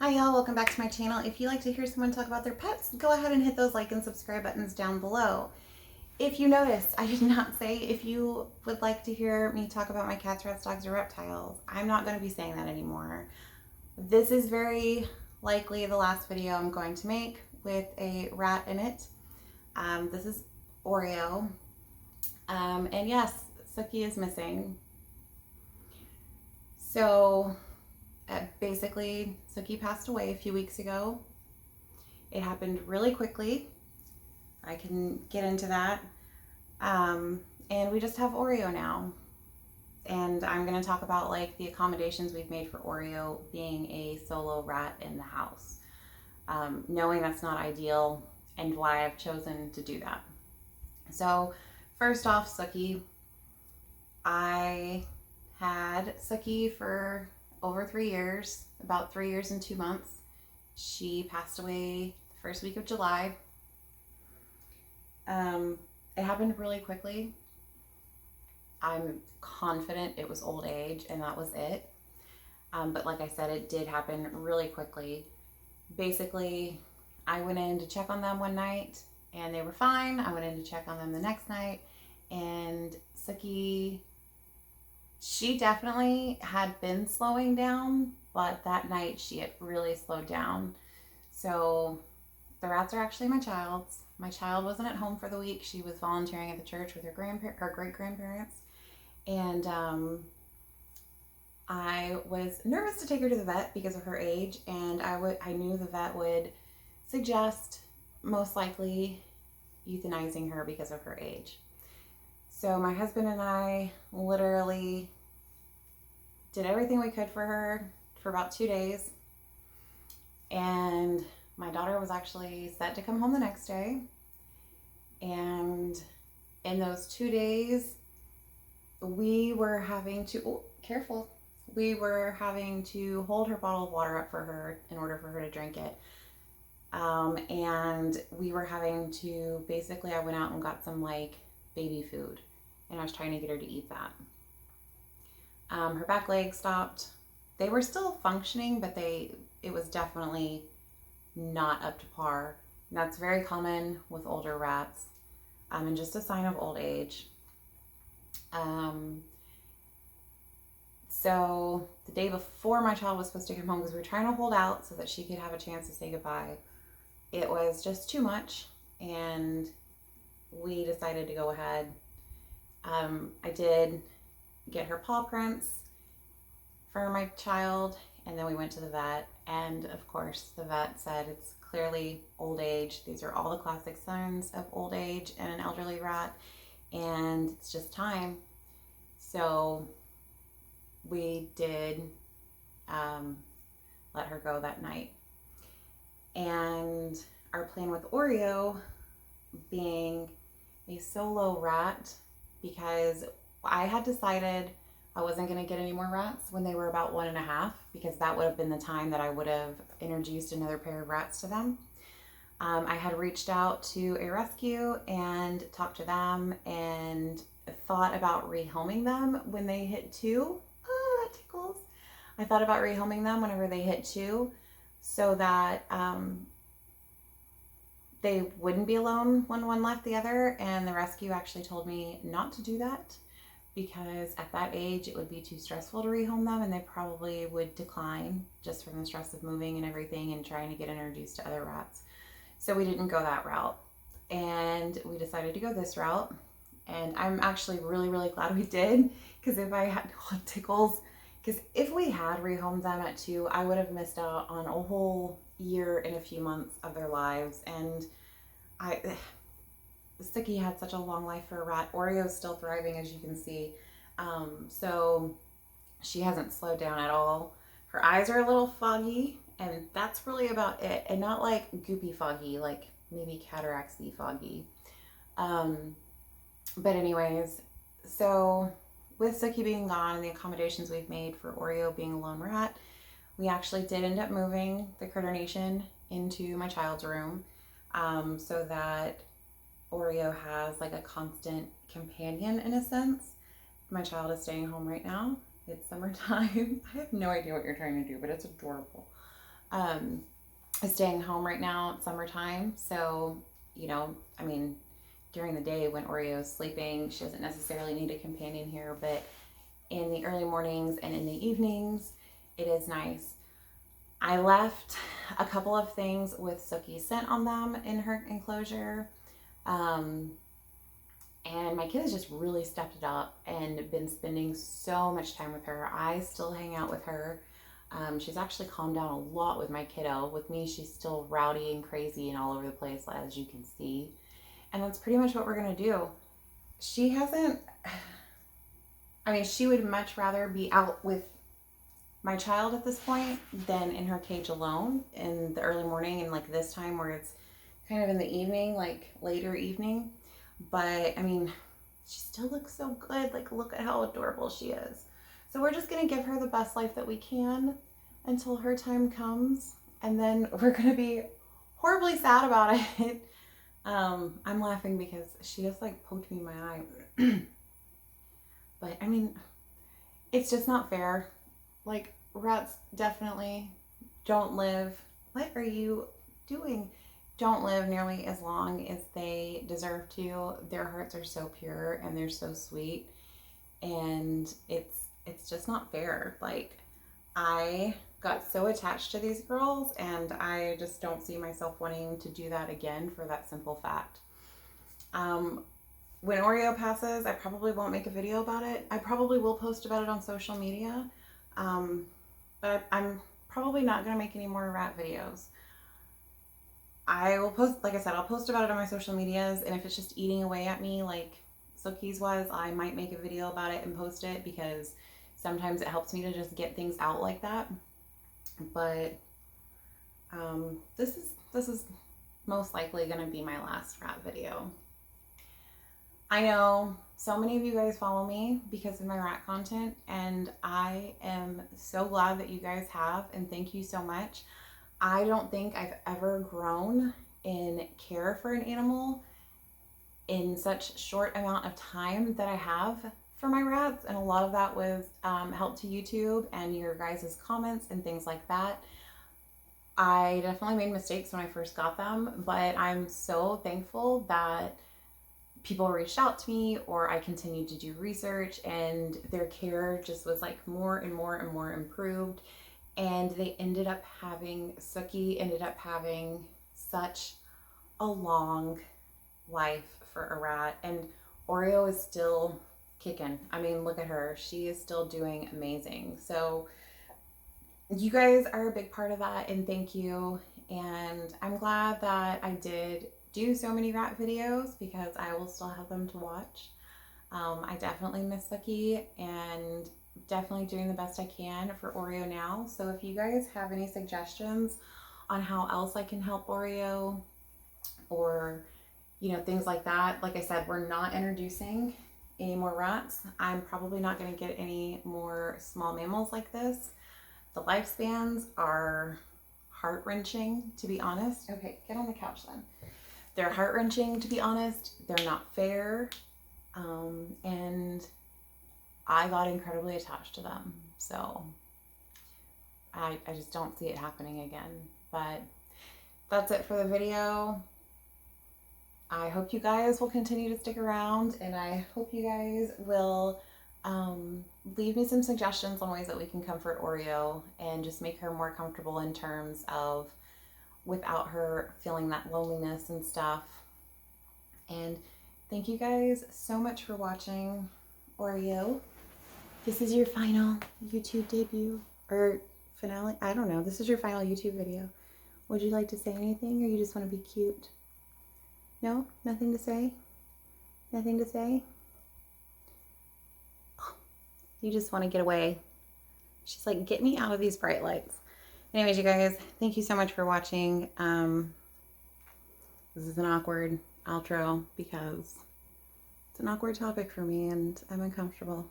Hi y'all, welcome back to my channel. If you like to hear someone talk about their pets, go ahead and hit those like and subscribe buttons down below. If you noticed, I did not say if you would like to hear me talk about my cats, rats, dogs, or reptiles. I'm not going to be saying that anymore. This is very likely the last video I'm going to make with a rat in it. This is Oreo. And yes, Sookie is missing. So basically, Sookie passed away a few weeks ago. It happened really quickly. I can get into that. And we just have Oreo now. And I'm going to talk about like the accommodations we've made for Oreo being a solo rat in the house. Knowing that's not ideal and why I've chosen to do that. So first off, Sookie. I had Sookie for over 3 years, about 3 years and 2 months. She passed away the first week of July. It happened really quickly. I'm confident it was old age and that was it. But like I said, it did happen really quickly. Basically, I went in to check on them one night and they were fine. I went in to check on them the next night and Sookie, she definitely had been slowing down, but that night she had really slowed down. So the rats are actually my child's. My child wasn't at home for the week. She was volunteering at the church with her great-grandparents. And I was nervous to take her to the vet because of her age, and I knew the vet would suggest most likely euthanizing her because of her age. So my husband and I literally did everything we could for her for about 2 days. And my daughter was actually set to come home the next day. And in those 2 days, we were having to, we were having to hold her bottle of water up for her in order for her to drink it. And we were having to, basically I went out and got some like baby food and I was trying to get her to eat that. Her back leg stopped. They were still functioning, but it was definitely not up to par. And that's very common with older rats, and just a sign of old age. So the day before my child was supposed to come home, because we were trying to hold out so that she could have a chance to say goodbye, it was just too much, and we decided to go ahead. I did get her paw prints for my child, and then we went to the vet, and of course the vet said it's clearly old age. These are all the classic signs of old age in an elderly rat, and it's just time. So we did let her go that night. And our plan with Oreo being a solo rat, because I had decided I wasn't going to get any more rats when they were about 1.5, because that would have been the time that I would have introduced another pair of rats to them. I had reached out to a rescue and talked to them and thought about rehoming them when they hit 2. Oh, that tickles. I thought about rehoming them whenever they hit 2 so that they wouldn't be alone when one left the other. And the rescue actually told me not to do that, because at that age it would be too stressful to rehome them and they probably would decline just from the stress of moving and everything and trying to get introduced to other rats. So we didn't go that route, and we decided to go this route. And I'm actually really, really glad we did, because if I had tickles, because if we had rehomed them at 2, I would have missed out on a whole year and a few months of their lives. And Sookie had such a long life for a rat. Oreo's still thriving, as you can see. So she hasn't slowed down at all. Her eyes are a little foggy, and that's really about it. And not like goopy foggy, like maybe cataracts-y foggy. But anyways, so with Sookie being gone and the accommodations we've made for Oreo being a lone rat, we actually did end up moving the Critter Nation into my child's room, so that Oreo has like a constant companion in a sense. My child is staying home right now. It's summertime. I have no idea what you're trying to do, but it's adorable. is staying home right now. It's summertime. So, you know, I mean, during the day when Oreo is sleeping, she doesn't necessarily need a companion here, but in the early mornings and in the evenings, it is nice. I left a couple of things with Sookie's scent on them in her enclosure. And my kid has just really stepped it up and been spending so much time with her. I still hang out with her. She's actually calmed down a lot with my kiddo. With me, she's still rowdy and crazy and all over the place, as you can see. And that's pretty much what we're going to do. She hasn't, I mean, she would much rather be out with my child at this point than in her cage alone in the early morning and like this time where it's kind of in the evening, like later evening. But I mean, she still looks so good. Like, look at how adorable she is. So we're just going to give her the best life that we can until her time comes. And then we're going to be horribly sad about it. I'm laughing because she just like poked me in my eye. But I mean, it's just not fair. Like, rats definitely don't live. What are you doing? Don't live nearly as long as they deserve to. Their hearts are so pure and they're so sweet, and it's just not fair. Like, I got so attached to these girls, and I just don't see myself wanting to do that again for that simple fact. When Oreo passes, I probably won't make a video about it. I probably will post about it on social media, but I'm probably not going to make any more rat videos. I will post, like I said, I'll post about it on my social medias, and if it's just eating away at me like Sookie's was, I might make a video about it and post it, because sometimes it helps me to just get things out like that. But this is most likely going to be my last rat video. I know so many of you guys follow me because of my rat content, and I am so glad that you guys have, and thank you so much. I don't think I've ever grown in care for an animal in such short amount of time that I have for my rats, and a lot of that was help to YouTube and your guys' comments and things like that. I definitely made mistakes when I first got them, but I'm so thankful that people reached out to me, or I continued to do research, and their care just was like more and more and more improved. And they ended up having, Sookie ended up having such a long life for a rat. And Oreo is still kicking. I mean, look at her. She is still doing amazing. So you guys are a big part of that, and thank you. And I'm glad that I did do so many rat videos, because I will still have them to watch. I definitely miss Sookie, and definitely doing the best I can for Oreo now. So if you guys have any suggestions on how else I can help Oreo, or you know, things like that, like I said, we're not introducing any more rats. I'm probably not going to get any more small mammals like this. The lifespans are heart-wrenching, to be honest. Okay, get on the couch then. They're heart-wrenching, to be honest. They're not fair. And I got incredibly attached to them. So I just don't see it happening again. But that's it for the video. I hope you guys will continue to stick around, and I hope you guys will leave me some suggestions on ways that we can comfort Oreo and just make her more comfortable in terms of without her feeling that loneliness and stuff. And thank you guys so much for watching Oreo. This is your final YouTube debut, or finale. I don't know. This is your final YouTube video. Would you like to say anything, or you just want to be cute? No? Nothing to say? Nothing to say? You just want to get away. She's like, get me out of these bright lights. Anyways, you guys, thank you so much for watching. This is an awkward outro because it's an awkward topic for me, and I'm uncomfortable.